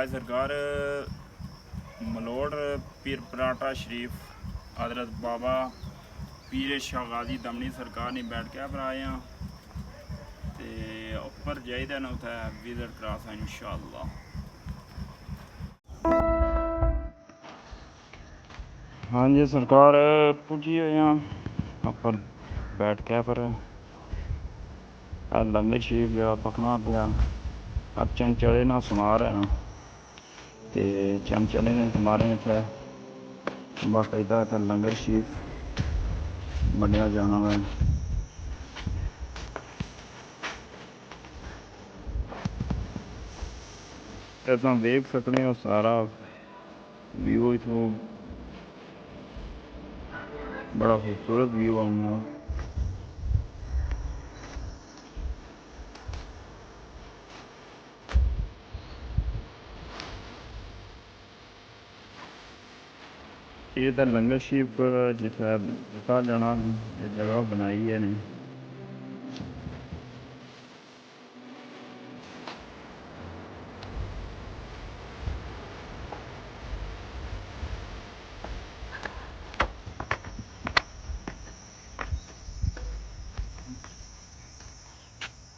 आज सरकार मलोड़ पीर पराठा शरीफ हजरत बाबा पीर शाह गाजी दमनी सरकार ने बैठ के पर आए हैं तो उपर जाइए ना उत्थे विजिट करा सा इंशाअल्लाह। हाँ जी सरकार पुजी हुए हैं उपर बैठ के पर लंगर शरीफ गया पकना पिया अब चमचले ना सुना रहे हैं तो चमचले ने तुम्हारे इतने बाकायदा इतना लंगर शरीफ बनया जाना है। इतना देख सकते हो सारा व्यू इथों बड़ा खूबसूरत व्यू आऊँगा। ये तो लंगर शरीफ जिथे दिखा जाना जगह बनाई है ने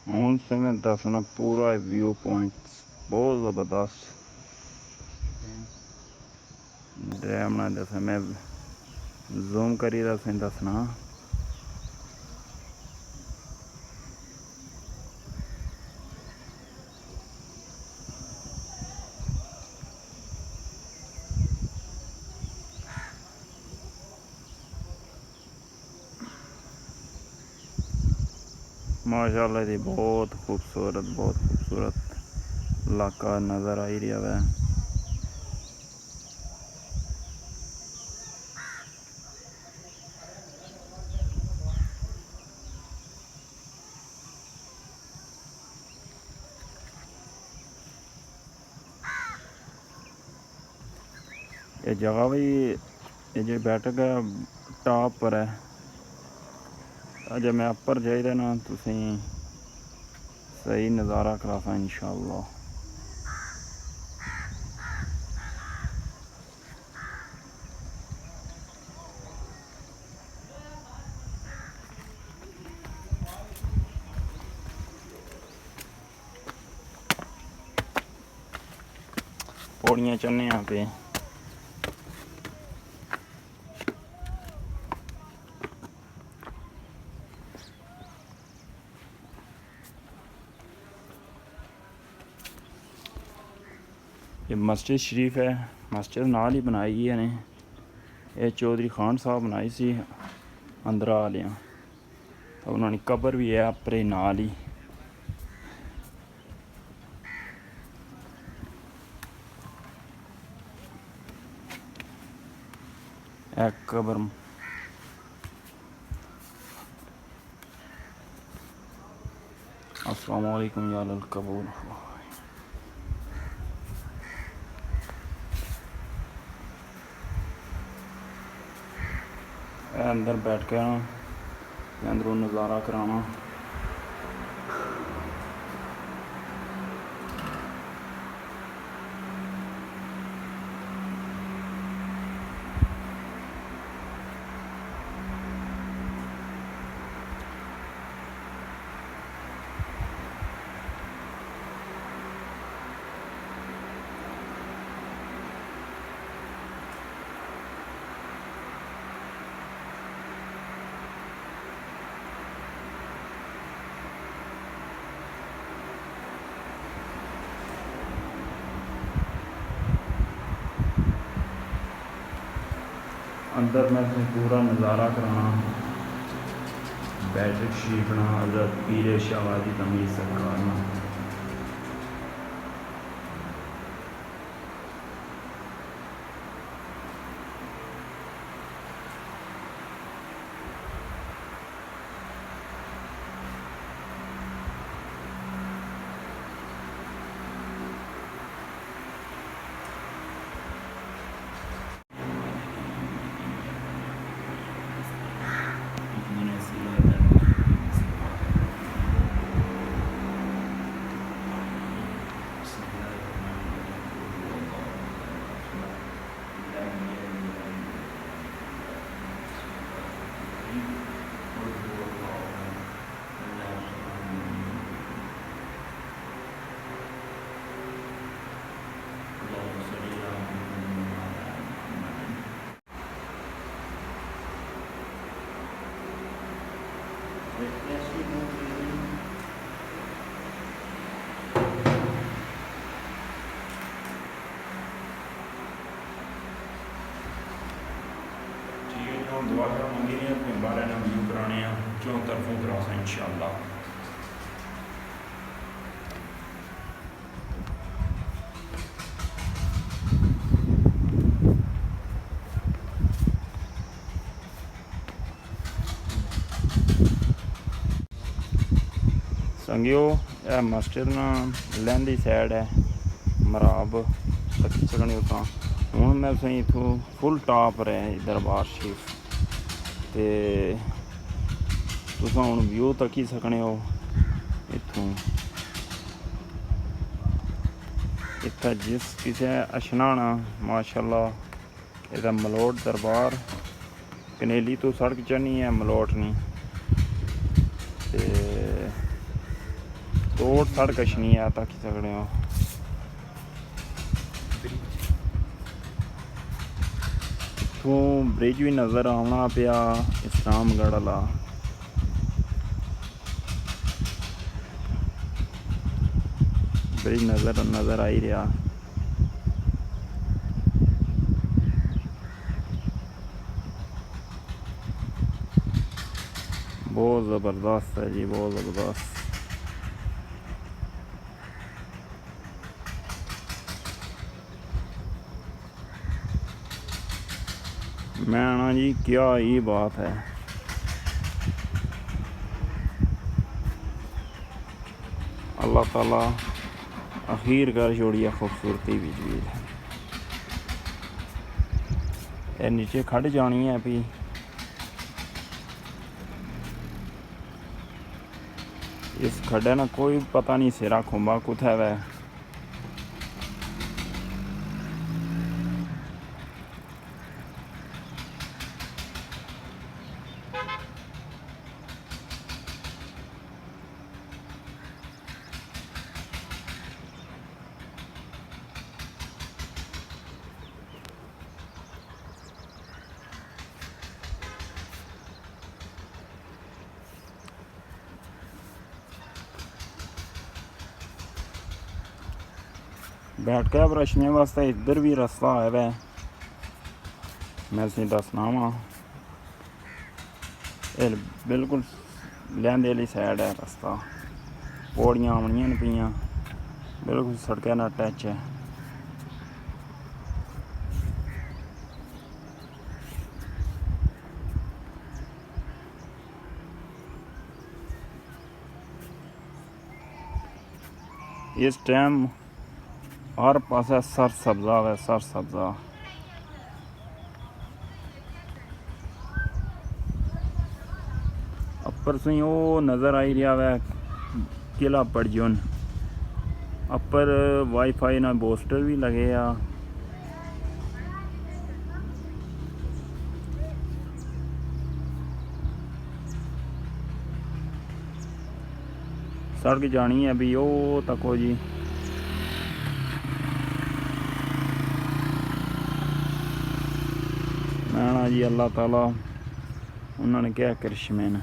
हूँ से मैं दसना पूरा व्यू पॉइंट बहुत ज़बरदस्त डैम ना दस मैं जूम करी दसना। माशाअल्लाह जी बहुत खूबसूरत इलाका नज़र आई रहा है। ये जगह भी ये जो बैठक है टॉप पर है अजय मैं अपर जाइए ना तुसी सही नज़ारा करा इंशाअल्लाह। पौड़ियाँ चढ़ने यहाँ पे ये मस्जिद शरीफ है मस्जिद नाल ही बनाई है ने ये चौधरी खान साहब बनाई सी अंदर वाले तो उन्होंने कबर भी है अपने नाल ही। एक कबर अस्सलाम वालेकुम या कबूल अंदर बैठ के अंदरों नज़ारा कराना। अंदर में पूरा नज़ारा कराना बैठक शरीफ ना हज़रत पीर शाह गाजी दमनी सरकार ना। दुआ कर मंगी नहीं अपने बारे में व्यू कराने चौं तरफों करासा इंशाअल्लाह। संगियो यह मस्जिद ना लहंदी साइड है मराब तकी सकने उतना हूँ मैं तुसें इत्थों फुल टॉप रहे दरबार शरीफ ते तुस हूँ व्यू तकी सकने हो इत्थों। इत्थै जिस किसे अशनाना माशाअल्लाह इधर मलोट दरबार कनेली तो सड़क चढ़नी है मलोट नहीं ते तोड़ सड़क अशनी है तकी सकने हो। इत्थों ब्रिज भी नज़र आना पिया इस्लामगढ़ वाला ब्रिज नज़र आई रहा। बहुत ज़बरदस्त है जी, बहुत ज़बरदस्त। मैं ना जी क्या ही बात है, अल्लाह ताला अखीर कर छोड़िए खूबसूरती भी जी। ये नीचे खड़ जानी है भी इस खड्डे ना कोई पता नहीं सिरा खुम्बा कुत्थे वै। बैठ के बरछने वास्ते इधर भी रास्ता है वै, मैं तुसें दसना वा बिल्कुल लैंदे आह्ली साइड है रास्ता। पौड़ियां आवनियां न पियां बिल्कुल सड़कै नाल टच है। इस टाइम हर पासे सर सब्जा है, सर सब्जा। अपर से वो नज़र आई रहा है किला परजुन अपर वाईफाई ना पोस्टर भी लगे आ। सड़क जानी है भी वो तको जी। मैं ना जी अल्लाह ताला उन्होंने क्या करिश्मे ने।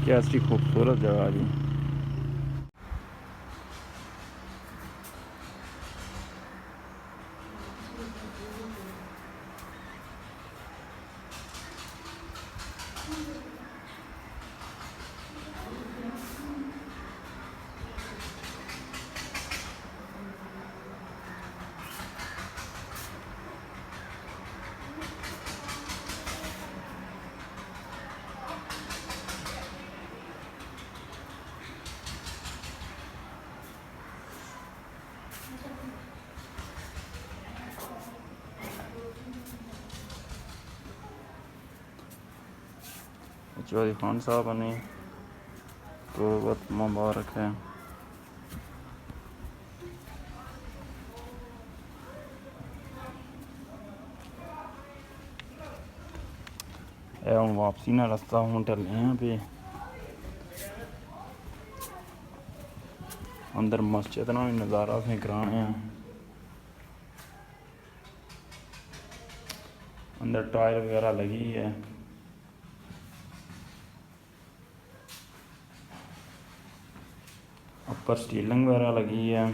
क्या अच्छी खूबसूरत जगह जी। चौधरी खान साहब ने तो बहुत मुबारक है। हम वापसी ना रास्ता हूँ टले हैं पे अंदर मस्जिद ना भी नज़ारा असें कराने हैं। अंदर टायर वगैरह लगी है। ऊपर स्टीलिंग वगैरह लगी है।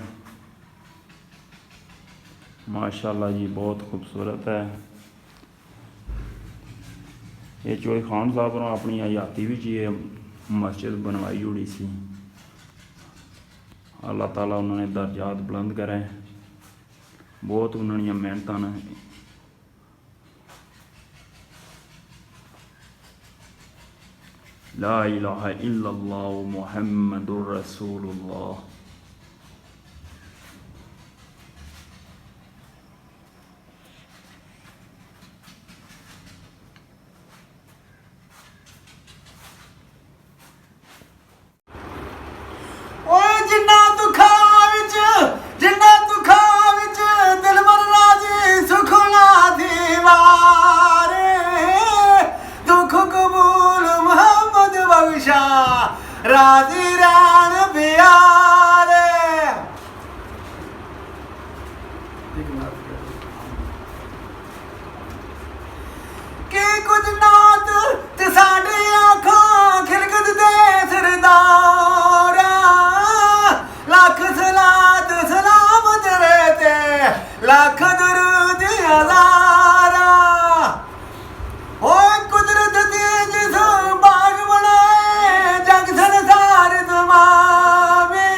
माशाल्लाह जी बहुत खूबसूरत है। ये चोई खान साहब ने अपनी हयाती भी ये मस्जिद बनवाई जुड़ी सी। अल्लाह ताला उन्होंने दर्जात बुलंद करें। बहुत उन्होंने मेहनत ने ला इलाहा इल्लल्लाह मुहम्मदुर रसूलुल्लाह। जिन्ना दुखां विच दिल मर राजी सुखना दीवारे दुख कबूल मोहम्मद बख्शा राजी रैन प्यारे। कि कुछ नात ते साडी आँखां खिलकत दे सरदारा लख सलात सलाम तेरे ते लख दरूद हज़ारा। ओ कुदरत दी जिस बाग बनाए जग संसार तमामी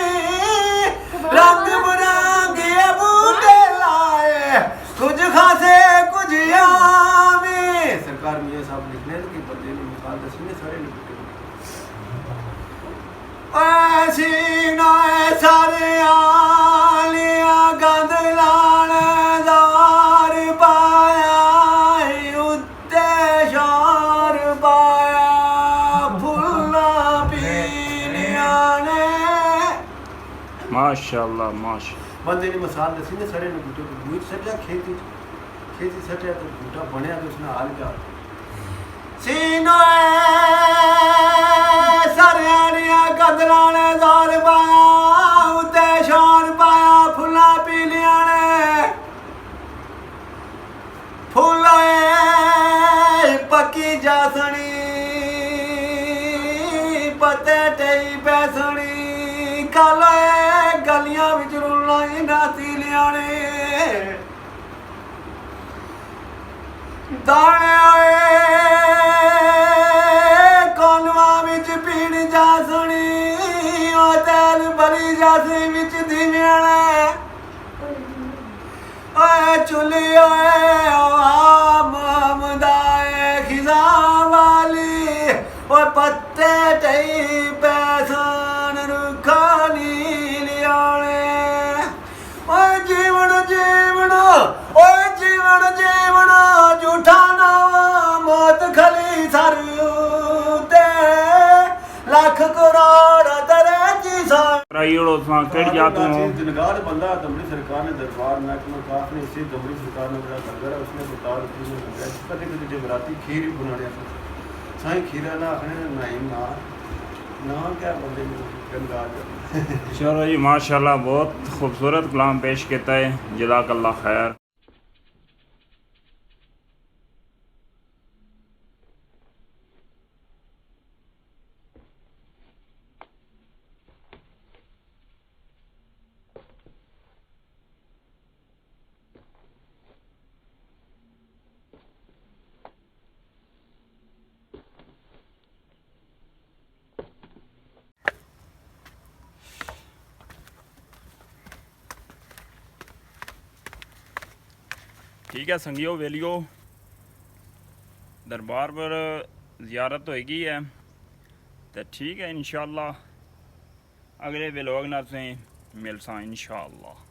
रंग बिरंगे बूटे लाए कुछ खासे कुछ आमी। सरकार मियां साहब लिखने कि बंदे ने मिसाल दसने सारे ऐसी ना सारे आलिया गंद लानेदार पाया उत्ते शार पाया फुल्ला पीलिया ने। माशाल्लाह माशा बंदे ने मिसाल दसी ने सारे बूटे को बूट सटिया खेती सटिया तो बूटा बनया तो उसने हाल क्या सीनो सारिया गदलाने दार पाया उत्ते शान पाया फुला पीलिया ने फुल पक्की जासनी पत्ते टई पैसनी कल गलियां विच रुलना इन्हां तीलियां ने दाने कोनवा विच पीड़ जासनी ओ तेल बली जासी विच दिव्याने ओए चुली ओए आमदाए खिजा वाली ओए पत्ते टई पैसन रुखानी लियाने ओए जीवन ओए जीवन झूठा नावा मौत खली सर ते लख करोड़ तेरे जी राईड़ो सा केड़ी जात हो दिनगार बंदा दमड़ी सरकार ने दरबार महकमा काफ ने इसी दमड़ी सरकार ने बड़ा लंगर है उसने बता दिया कदे कदे जबराती खीर भी बनाने साईं खीरा ना आखने नाइम ना क्या बंदे ने गंगा चलो जी माशाल्लाह बहुत खूबसूरत कलाम पेश किया है। जज़ाकल्लाह खैर। ठीक है संगियो वेलियो दरबार पर ज़ियारत होएगी है तो ठीक है इंशाअल्लाह अगले व्लॉग नाल से मिलसा इंशाअल्लाह।